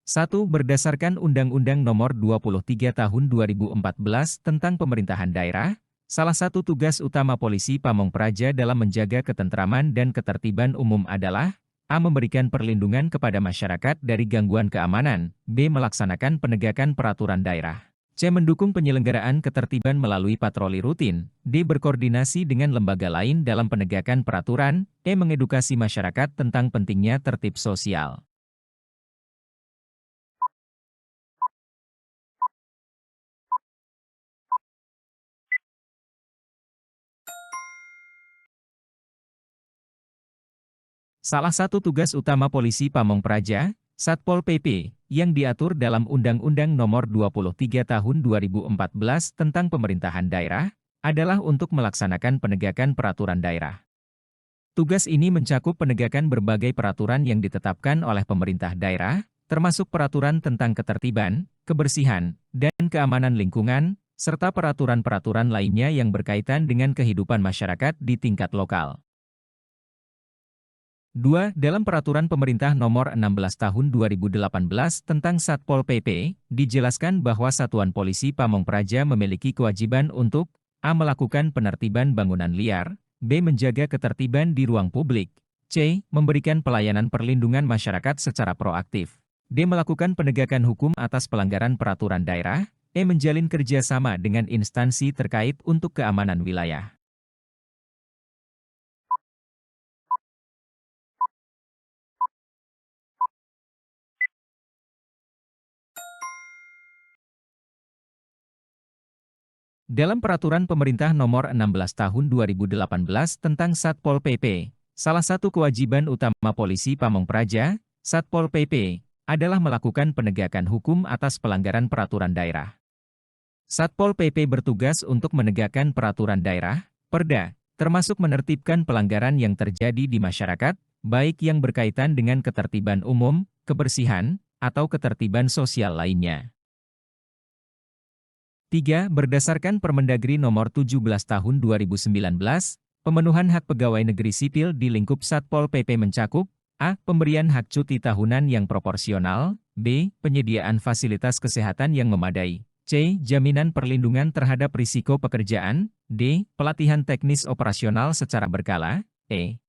1. Berdasarkan Undang-Undang Nomor 23 Tahun 2014 tentang Pemerintahan Daerah, salah satu tugas utama polisi Pamong Praja dalam menjaga ketentraman dan ketertiban umum adalah A. Memberikan perlindungan kepada masyarakat dari gangguan keamanan, B. Melaksanakan penegakan peraturan daerah, C. Mendukung penyelenggaraan ketertiban melalui patroli rutin, D. Berkoordinasi dengan lembaga lain dalam penegakan peraturan, E. Mengedukasi masyarakat tentang pentingnya tertib sosial. Salah satu tugas utama polisi Pamong Praja, Satpol PP, yang diatur dalam Undang-Undang Nomor 23 Tahun 2014 tentang Pemerintahan Daerah, adalah untuk melaksanakan penegakan peraturan daerah. Tugas ini mencakup penegakan berbagai peraturan yang ditetapkan oleh pemerintah daerah, termasuk peraturan tentang ketertiban, kebersihan, dan keamanan lingkungan, serta peraturan-peraturan lainnya yang berkaitan dengan kehidupan masyarakat di tingkat lokal. 2. Dalam Peraturan Pemerintah Nomor 16 Tahun 2018 tentang Satpol PP, dijelaskan bahwa Satuan Polisi Pamong Praja memiliki kewajiban untuk A. Melakukan penertiban bangunan liar, B. Menjaga ketertiban di ruang publik, C. Memberikan pelayanan perlindungan masyarakat secara proaktif, D. Melakukan penegakan hukum atas pelanggaran peraturan daerah, E. Menjalin kerjasama dengan instansi terkait untuk keamanan wilayah. Dalam Peraturan Pemerintah Nomor 16 Tahun 2018 tentang Satpol PP, salah satu kewajiban utama polisi Pamong Praja, Satpol PP, adalah melakukan penegakan hukum atas pelanggaran peraturan daerah. Satpol PP bertugas untuk menegakkan peraturan daerah, Perda, termasuk menertibkan pelanggaran yang terjadi di masyarakat, baik yang berkaitan dengan ketertiban umum, kebersihan, atau ketertiban sosial lainnya. 3. Berdasarkan Permendagri Nomor 17 Tahun 2019, pemenuhan hak pegawai negeri sipil di lingkup Satpol PP mencakup A. Pemberian hak cuti tahunan yang proporsional, B. Penyediaan fasilitas kesehatan yang memadai, C. Jaminan perlindungan terhadap risiko pekerjaan, D. Pelatihan teknis operasional secara berkala, E.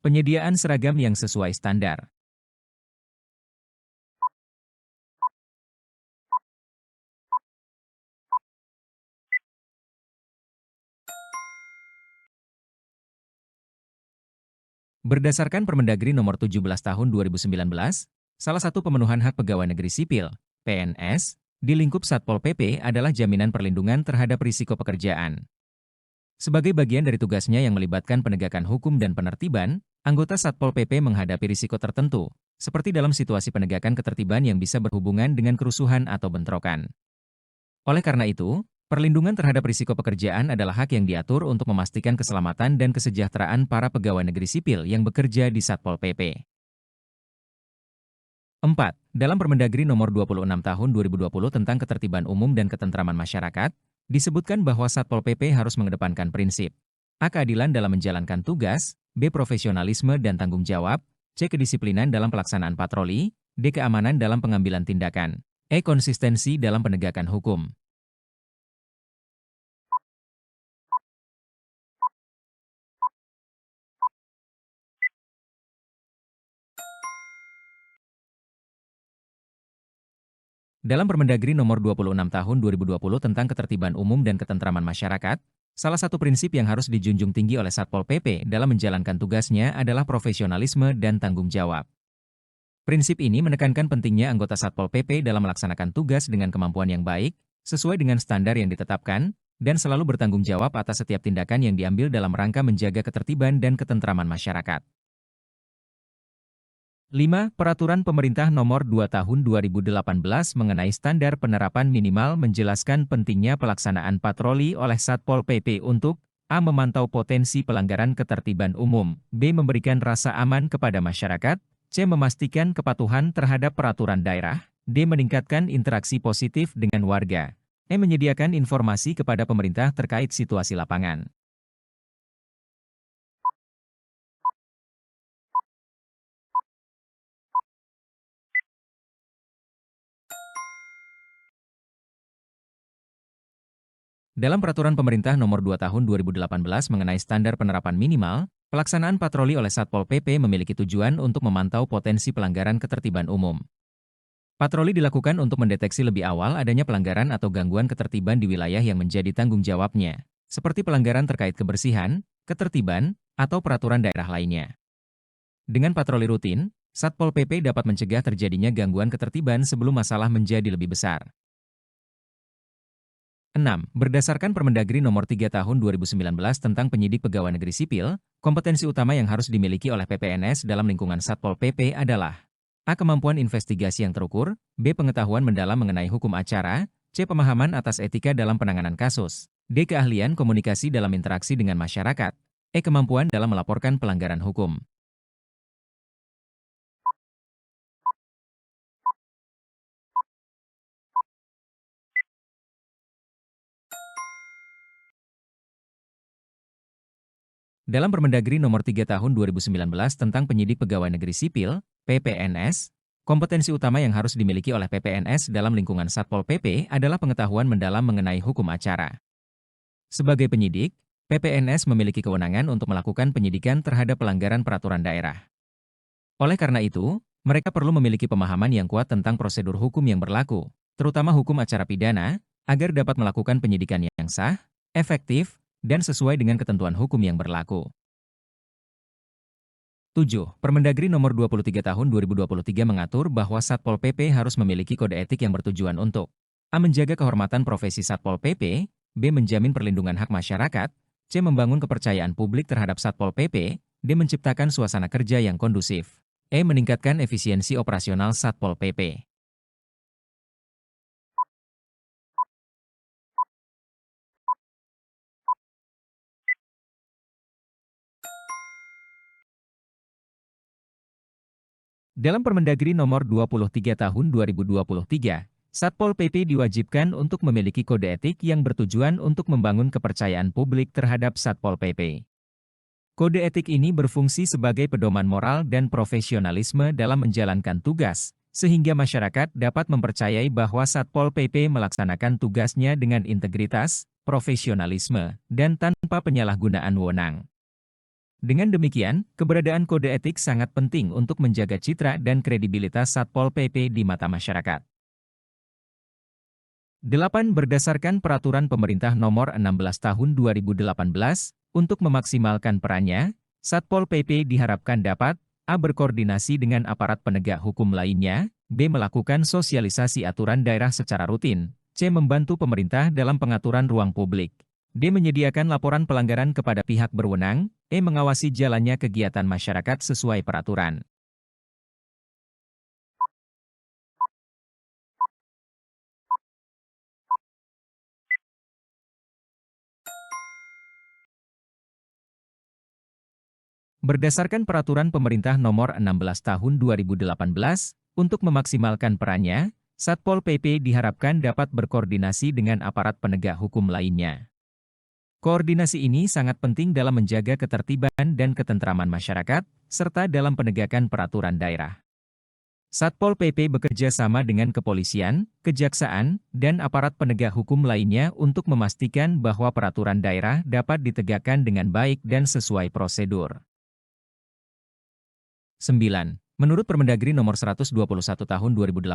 Penyediaan seragam yang sesuai standar. Berdasarkan Permendagri Nomor 17 Tahun 2019, salah satu pemenuhan hak pegawai negeri sipil, PNS, di lingkup Satpol PP adalah jaminan perlindungan terhadap risiko pekerjaan. Sebagai bagian dari tugasnya yang melibatkan penegakan hukum dan penertiban, anggota Satpol PP menghadapi risiko tertentu, seperti dalam situasi penegakan ketertiban yang bisa berhubungan dengan kerusuhan atau bentrokan. Oleh karena itu, perlindungan terhadap risiko pekerjaan adalah hak yang diatur untuk memastikan keselamatan dan kesejahteraan para pegawai negeri sipil yang bekerja di Satpol PP. 4. Dalam Permendagri Nomor 26 Tahun 2020 tentang Ketertiban Umum dan Ketentraman Masyarakat, disebutkan bahwa Satpol PP harus mengedepankan prinsip A. Keadilan dalam menjalankan tugas, B. Profesionalisme dan tanggung jawab, C. Kedisiplinan dalam pelaksanaan patroli, D. Keamanan dalam pengambilan tindakan, E. Konsistensi dalam penegakan hukum. Dalam Permendagri Nomor 26 Tahun 2020 tentang Ketertiban Umum dan Ketentraman Masyarakat, salah satu prinsip yang harus dijunjung tinggi oleh Satpol PP dalam menjalankan tugasnya adalah profesionalisme dan tanggung jawab. Prinsip ini menekankan pentingnya anggota Satpol PP dalam melaksanakan tugas dengan kemampuan yang baik, sesuai dengan standar yang ditetapkan, dan selalu bertanggung jawab atas setiap tindakan yang diambil dalam rangka menjaga ketertiban dan ketentraman masyarakat. 5. Peraturan Pemerintah Nomor 2 Tahun 2018 mengenai standar penerapan minimal menjelaskan pentingnya pelaksanaan patroli oleh Satpol PP untuk A. Memantau potensi pelanggaran ketertiban umum, B. Memberikan rasa aman kepada masyarakat, C. Memastikan kepatuhan terhadap peraturan daerah, D. Meningkatkan interaksi positif dengan warga, E. Menyediakan informasi kepada pemerintah terkait situasi lapangan. Dalam Peraturan Pemerintah Nomor 2 Tahun 2018 mengenai standar penerapan minimal, pelaksanaan patroli oleh Satpol PP memiliki tujuan untuk memantau potensi pelanggaran ketertiban umum. Patroli dilakukan untuk mendeteksi lebih awal adanya pelanggaran atau gangguan ketertiban di wilayah yang menjadi tanggung jawabnya, seperti pelanggaran terkait kebersihan, ketertiban, atau peraturan daerah lainnya. Dengan patroli rutin, Satpol PP dapat mencegah terjadinya gangguan ketertiban sebelum masalah menjadi lebih besar. 6. Berdasarkan Permendagri Nomor 3 Tahun 2019 tentang penyidik pegawai negeri sipil, kompetensi utama yang harus dimiliki oleh PPNS dalam lingkungan Satpol PP adalah A. Kemampuan investigasi yang terukur, B. Pengetahuan mendalam mengenai hukum acara, C. Pemahaman atas etika dalam penanganan kasus, D. Keahlian komunikasi dalam interaksi dengan masyarakat, E. Kemampuan dalam melaporkan pelanggaran hukum. Dalam Permendagri Nomor 3 Tahun 2019 tentang penyidik pegawai negeri sipil, PPNS, kompetensi utama yang harus dimiliki oleh PPNS dalam lingkungan Satpol PP adalah pengetahuan mendalam mengenai hukum acara. Sebagai penyidik, PPNS memiliki kewenangan untuk melakukan penyidikan terhadap pelanggaran peraturan daerah. Oleh karena itu, mereka perlu memiliki pemahaman yang kuat tentang prosedur hukum yang berlaku, terutama hukum acara pidana, agar dapat melakukan penyidikan yang sah, efektif, dan sesuai dengan ketentuan hukum yang berlaku. 7. Permendagri Nomor 23 Tahun 2023 mengatur bahwa Satpol PP harus memiliki kode etik yang bertujuan untuk A. Menjaga kehormatan profesi Satpol PP, B. Menjamin perlindungan hak masyarakat, C. Membangun kepercayaan publik terhadap Satpol PP, D. Menciptakan suasana kerja yang kondusif, E. Meningkatkan efisiensi operasional Satpol PP. Dalam Permendagri Nomor 23 Tahun 2023, Satpol PP diwajibkan untuk memiliki kode etik yang bertujuan untuk membangun kepercayaan publik terhadap Satpol PP. Kode etik ini berfungsi sebagai pedoman moral dan profesionalisme dalam menjalankan tugas, sehingga masyarakat dapat mempercayai bahwa Satpol PP melaksanakan tugasnya dengan integritas, profesionalisme, dan tanpa penyalahgunaan wewenang. Dengan demikian, keberadaan kode etik sangat penting untuk menjaga citra dan kredibilitas Satpol PP di mata masyarakat. 8. Berdasarkan Peraturan Pemerintah Nomor 16 Tahun 2018, untuk memaksimalkan perannya, Satpol PP diharapkan dapat A. Berkoordinasi dengan aparat penegak hukum lainnya, B. Melakukan sosialisasi aturan daerah secara rutin, C. Membantu pemerintah dalam pengaturan ruang publik, D. Menyediakan laporan pelanggaran kepada pihak berwenang, E. Mengawasi jalannya kegiatan masyarakat sesuai peraturan. Berdasarkan Peraturan Pemerintah Nomor 16 Tahun 2018, untuk memaksimalkan perannya, Satpol PP diharapkan dapat berkoordinasi dengan aparat penegak hukum lainnya. Koordinasi ini sangat penting dalam menjaga ketertiban dan ketentraman masyarakat, serta dalam penegakan peraturan daerah. Satpol PP bekerja sama dengan kepolisian, kejaksaan, dan aparat penegak hukum lainnya untuk memastikan bahwa peraturan daerah dapat ditegakkan dengan baik dan sesuai prosedur. 9. Menurut Permendagri Nomor 121 Tahun 2018,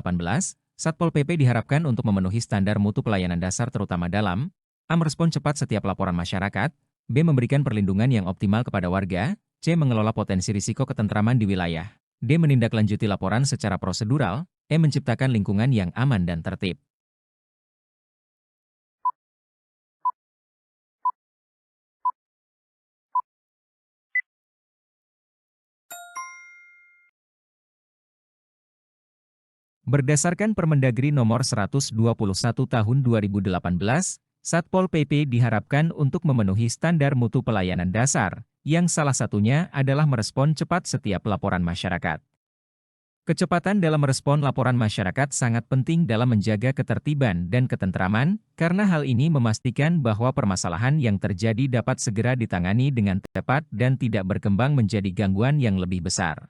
Satpol PP diharapkan untuk memenuhi standar mutu pelayanan dasar terutama dalam A. Merespon cepat setiap laporan masyarakat, B. Memberikan perlindungan yang optimal kepada warga, C. Mengelola potensi risiko ketentraman di wilayah, D. Menindaklanjuti laporan secara prosedural, E. Menciptakan lingkungan yang aman dan tertib. Berdasarkan Permendagri Nomor 121 Tahun 2018, Satpol PP diharapkan untuk memenuhi standar mutu pelayanan dasar, yang salah satunya adalah merespon cepat setiap laporan masyarakat. Kecepatan dalam merespon laporan masyarakat sangat penting dalam menjaga ketertiban dan ketentraman, karena hal ini memastikan bahwa permasalahan yang terjadi dapat segera ditangani dengan tepat dan tidak berkembang menjadi gangguan yang lebih besar.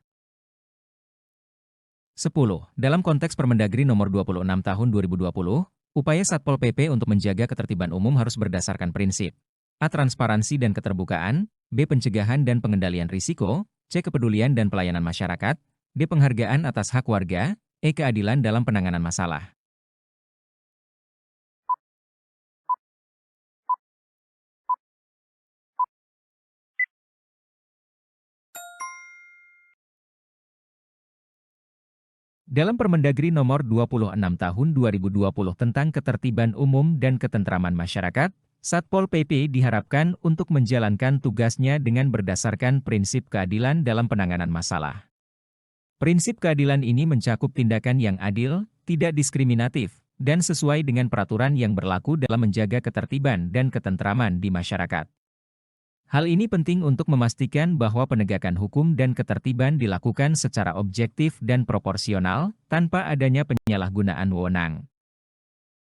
10. Dalam konteks Permendagri Nomor 26 Tahun 2020, Upaya Satpol PP untuk menjaga ketertiban umum harus berdasarkan prinsip A. Transparansi dan keterbukaan, B. Pencegahan dan pengendalian risiko, C. Kepedulian dan pelayanan masyarakat, D. Penghargaan atas hak warga, E. Keadilan dalam penanganan masalah. Dalam Permendagri Nomor 26 Tahun 2020 tentang Ketertiban Umum dan Ketentraman Masyarakat, Satpol PP diharapkan untuk menjalankan tugasnya dengan berdasarkan prinsip keadilan dalam penanganan masalah. Prinsip keadilan ini mencakup tindakan yang adil, tidak diskriminatif, dan sesuai dengan peraturan yang berlaku dalam menjaga ketertiban dan ketentraman di masyarakat. Hal ini penting untuk memastikan bahwa penegakan hukum dan ketertiban dilakukan secara objektif dan proporsional, tanpa adanya penyalahgunaan wewenang.